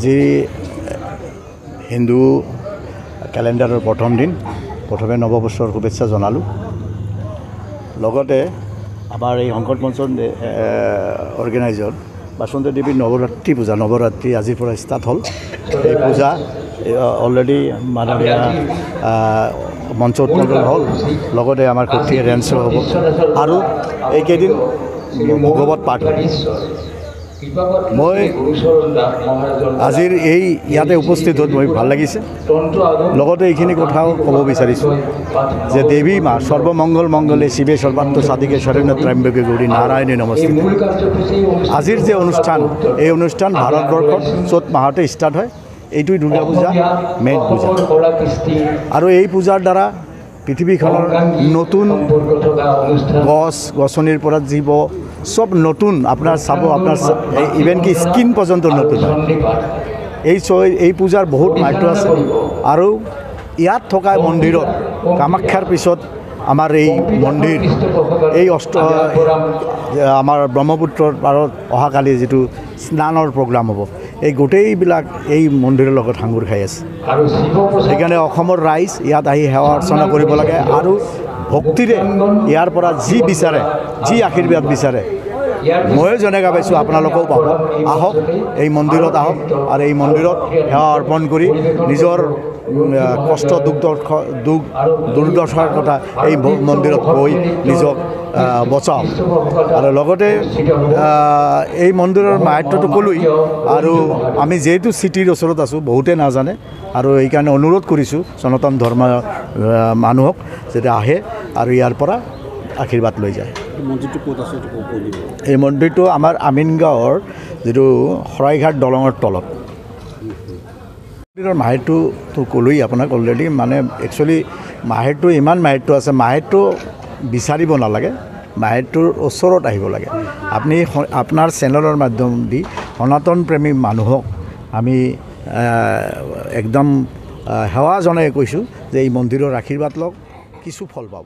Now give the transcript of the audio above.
আজি হিন্দু ক্যালেন্ডাৰৰ প্ৰথম দিন প্ৰথমে নৱবৰ্ষৰ শুভেচ্ছা জনালোঁ লগতে আমাৰ এই সংকট মঞ্চৰ অৰ্গেনাইজৰ বাসন্তী দেৱীৰ নৱৰাত্ৰি আজিৰ পৰা ষ্টাৰ্ট হ'ল এই পূজা অলৰেডি মাননীয় মঞ্চ উৎপাদন হ'ল লগতে আমাৰ সত্ৰীয়া ডেন্সো হ'ব আৰু এইকেইদিন ভগৱত পাঠ হ'ব মই আজিৰ এই ইয়াতে উপস্থিত হৈ মই ভাল লাগিছে লগতে এইখিনি কথাও ক'ব বিচাৰিছোঁ যে দেৱী মা সৰ্বমংগল মংগলে শিৱে সৰ্বাত্ম সাধিকে শৰণ্য ত্ৰম্বকে গৌৰী নাৰায়ণী নমস্তুতে আজিৰ যে অনুষ্ঠান এই অনুষ্ঠান ভাৰতবৰ্ষত চ'ত মাহতে ষ্টাৰ্ট হয় এইটোই দুৰ্গা পূজা মেইন পূজা আৰু এই পূজাৰ দ্বাৰা পৃথিৱীখনৰ নতুন গছ গছনিৰ পৰা জীৱ সব নতুন আপোনাৰ চাব আপোনাৰ ইভেন কি স্কিন পৰ্যন্ত নতুন এই পূজাৰ বহুত মাহাত্ম্য আছে আৰু ইয়াত থকা মন্দিৰত কামাখ্যাৰ পিছত আমাৰ এই মন্দিৰ এই আমাৰ ব্ৰহ্মপুত্ৰৰ পাৰত অহাকালি যিটো স্নানৰ প্ৰগ্ৰাম হ'ব এই গোটেইবিলাক এই মন্দিৰৰ লগত সাঙুৰ খাই আছে সেইকাৰণে অসমৰ ৰাইজ ইয়াত আহি সেৱা অৰ্চনা কৰিব লাগে আৰু ভক্তিৰে ইয়াৰ পৰা যি বিচাৰে যি আশীৰ্বাদ বিচাৰে ময়ো যেনেকৈ পাইছোঁ আপোনালোকেও পাব আহক এই মন্দিৰত আহক আৰু এই মন্দিৰত সেৱা অৰ্পণ কৰি নিজৰ কষ্ট দুৰ্দশাৰ কথা এই মন্দিৰত গৈ নিজক বচাওক আৰু লগতে এই মন্দিৰৰ মাহাত্ম্যটো ক'লোৱেই আৰু আমি যিহেতু চিটিৰ ওচৰত আছোঁ বহুতে নাজানে আৰু এইকাৰণে অনুৰোধ কৰিছোঁ সনাতন ধৰ্ম মানুহক যাতে আহে আৰু ইয়াৰ পৰা আশীৰ্বাদ লৈ যায় মন্দিৰটো ক'ত আছে এই মন্দিৰটো আমাৰ আমিনগাঁৱৰ যিটো শৰাইঘাট দলঙৰ তলত মন্দিৰৰ মাহাত্ম্যটো ক'লোৱেই আপোনাক অলৰেডি মানে একচুৱেলি মাহাত্ম্য ইমান মাহাত্ম্য আছে মাহাত্ম্য বিচাৰিব নালাগে মাহাত্ম্যৰ ওচৰত আহিব লাগে আপুনি আপোনাৰ চেনেলৰ মাধ্যম দি সনাতন প্ৰেমী মানুহক আমি একদম সেৱা জনাই কৈছোঁ যে এই মন্দিৰৰ আশীৰ্বাদ লওক কিছু ফল পাব